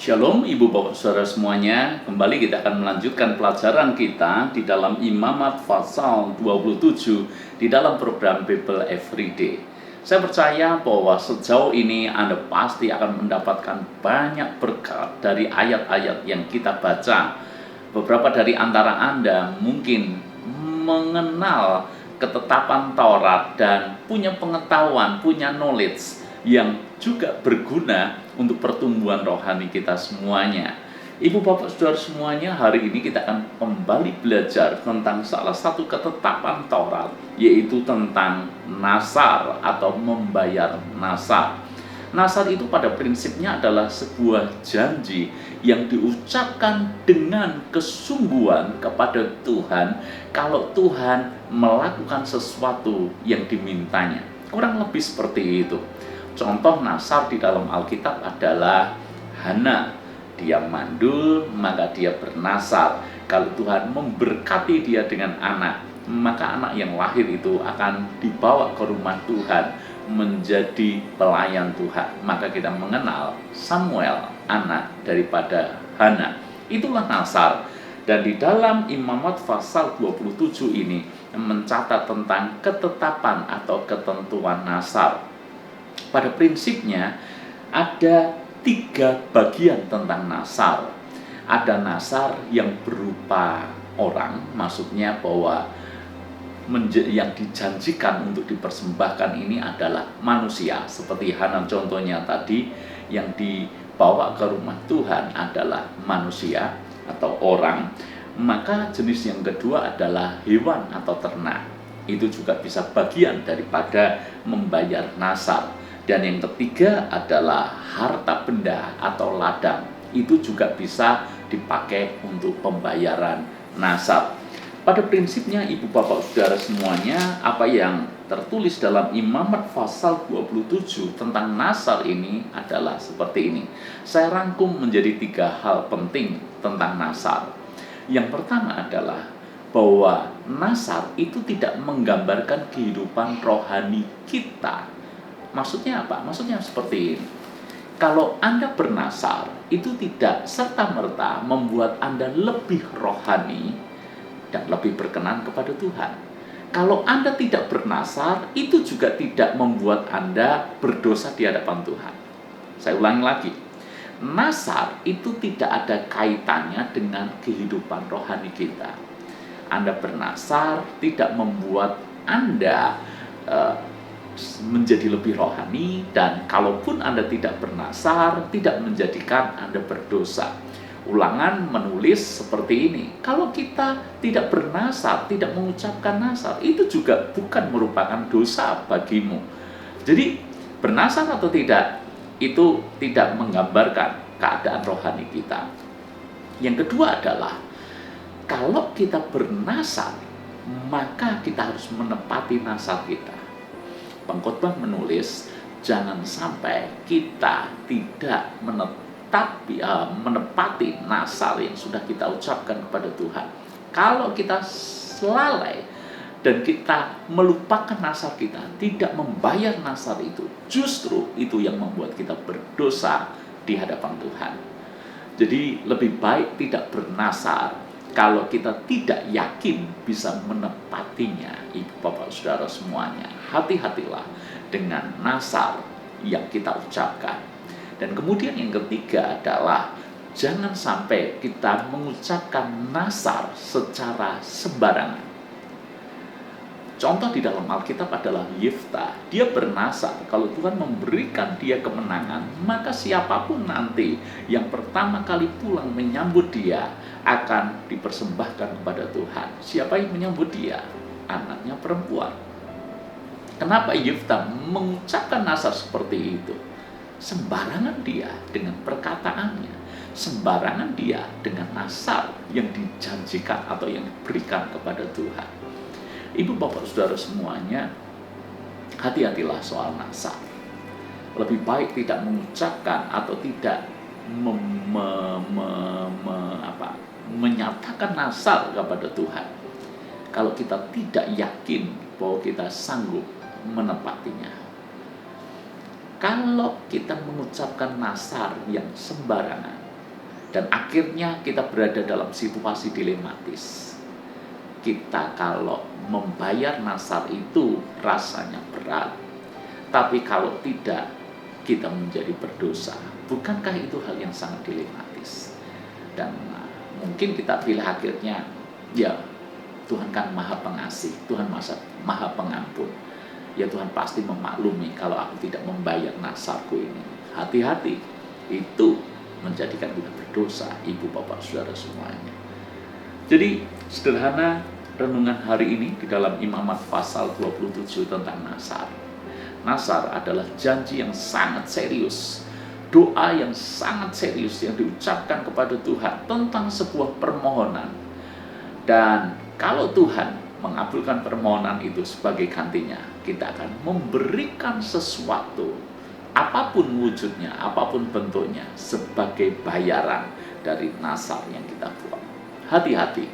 Shalom Ibu Bapak Saudara semuanya. Kembali kita akan melanjutkan pelajaran kita di dalam Imamat pasal 27 di dalam program Bible Everyday. Saya percaya bahwa sejauh ini Anda pasti akan mendapatkan banyak berkat dari ayat-ayat yang kita baca. Beberapa dari antara Anda mungkin mengenal ketetapan Taurat dan punya pengetahuan, punya knowledge yang juga berguna untuk pertumbuhan rohani kita semuanya. Ibu bapak saudara semuanya, hari ini kita akan kembali belajar tentang salah satu ketetapan Taurat, yaitu tentang nasar atau membayar nasar. Nasar itu pada prinsipnya adalah sebuah janji yang diucapkan dengan kesungguhan kepada Tuhan kalau Tuhan melakukan sesuatu yang dimintanya. Kurang lebih seperti itu. Contoh nasar di dalam Alkitab adalah Hana. Dia mandul, maka dia bernasar. Kalau Tuhan memberkati dia dengan anak, maka anak yang lahir itu akan dibawa ke rumah Tuhan menjadi pelayan Tuhan. Maka kita mengenal Samuel, anak daripada Hana. Itulah nasar. Dan di dalam Imamat pasal 27 ini mencatat tentang ketetapan atau ketentuan nasar. Pada prinsipnya ada 3 bagian tentang nasar. Ada nasar yang berupa orang, maksudnya bahwa yang dijanjikan untuk dipersembahkan ini adalah manusia. Seperti Hana contohnya tadi, yang dibawa ke rumah Tuhan adalah manusia atau orang. Maka jenis yang kedua adalah hewan atau ternak. Itu juga bisa bagian daripada membayar nasar. Dan yang ketiga adalah harta benda atau ladang. Itu juga bisa dipakai untuk pembayaran nasar. Pada prinsipnya ibu bapak saudara semuanya, apa yang tertulis dalam Imamat pasal 27 tentang nasar ini adalah seperti ini. Saya rangkum menjadi 3 hal penting tentang nasar. Yang pertama adalah bahwa nasar itu tidak menggambarkan kehidupan rohani kita. Maksudnya apa? Maksudnya seperti ini. Kalau Anda bernasar, itu tidak serta-merta membuat Anda lebih rohani dan lebih berkenan kepada Tuhan. Kalau Anda tidak bernasar, itu juga tidak membuat Anda berdosa di hadapan Tuhan. Saya ulangi lagi. Nasar itu tidak ada kaitannya dengan kehidupan rohani kita. Anda bernasar tidak membuat Anda menjadi lebih rohani, dan kalaupun Anda tidak bernasar, tidak menjadikan Anda berdosa. Ulangan menulis seperti ini. Kalau kita tidak bernasar, tidak mengucapkan nasar, itu juga bukan merupakan dosa bagimu. Jadi bernasar atau tidak, itu tidak menggambarkan keadaan rohani kita. Yang kedua adalah, kalau kita bernasar, maka kita harus menepati nasar kita. Pengkhotbah menulis, jangan sampai kita tidak menepati nasar yang sudah kita ucapkan kepada Tuhan. Kalau kita lalai dan kita melupakan nasar kita, tidak membayar nasar itu, justru itu yang membuat kita berdosa di hadapan Tuhan. Jadi lebih baik tidak bernasar kalau kita tidak yakin bisa menepatinya. Ibu bapak saudara semuanya, hati-hatilah dengan nasar yang kita ucapkan. Dan kemudian yang ketiga adalah jangan sampai kita mengucapkan nasar secara sembarangan. Contoh di dalam Alkitab adalah Yefta. Dia bernasar kalau Tuhan memberikan dia kemenangan, maka siapapun nanti yang pertama kali pulang menyambut dia akan dipersembahkan kepada Tuhan. Siapa yang menyambut dia? Anaknya perempuan. Kenapa Yefta mengucapkan nasar seperti itu? Sembarangan dia dengan perkataannya, sembarangan dia dengan nasar yang dijanjikan atau yang diberikan kepada Tuhan. Ibu bapak saudara semuanya, hati-hatilah soal nasar. Lebih baik tidak mengucapkan atau tidak menyatakan nasar kepada Tuhan kalau kita tidak yakin bahwa kita sanggup menepatinya. Kalau kita mengucapkan nasar yang sembarangan, Dan akhirnya kita berada dalam situasi dilematis. Kita kalau membayar nasar itu rasanya berat, tapi kalau tidak, kita menjadi berdosa. Bukankah itu hal yang sangat dilematis? Dan mungkin kita pilih akhirnya, ya Tuhan kan maha pengasih, Tuhan maha pengampun. Ya Tuhan pasti memaklumi kalau aku tidak membayar nasarku ini. Hati-hati, itu menjadikan kita berdosa, ibu bapak saudara semuanya. Jadi sederhana renungan hari ini di dalam Imamat pasal 27 tentang nasar. Nasar adalah janji yang sangat serius, doa yang sangat serius yang diucapkan kepada Tuhan tentang sebuah permohonan. Dan kalau Tuhan mengabulkan permohonan itu sebagai gantinya, kita akan memberikan sesuatu, apapun wujudnya, apapun bentuknya, sebagai bayaran dari nasar yang kita buat. Hati-hati,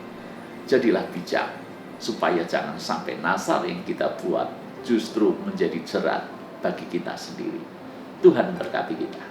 jadilah bijak, supaya jangan sampai nasar yang kita buat justru menjadi jerat bagi kita sendiri. Tuhan berkati kita.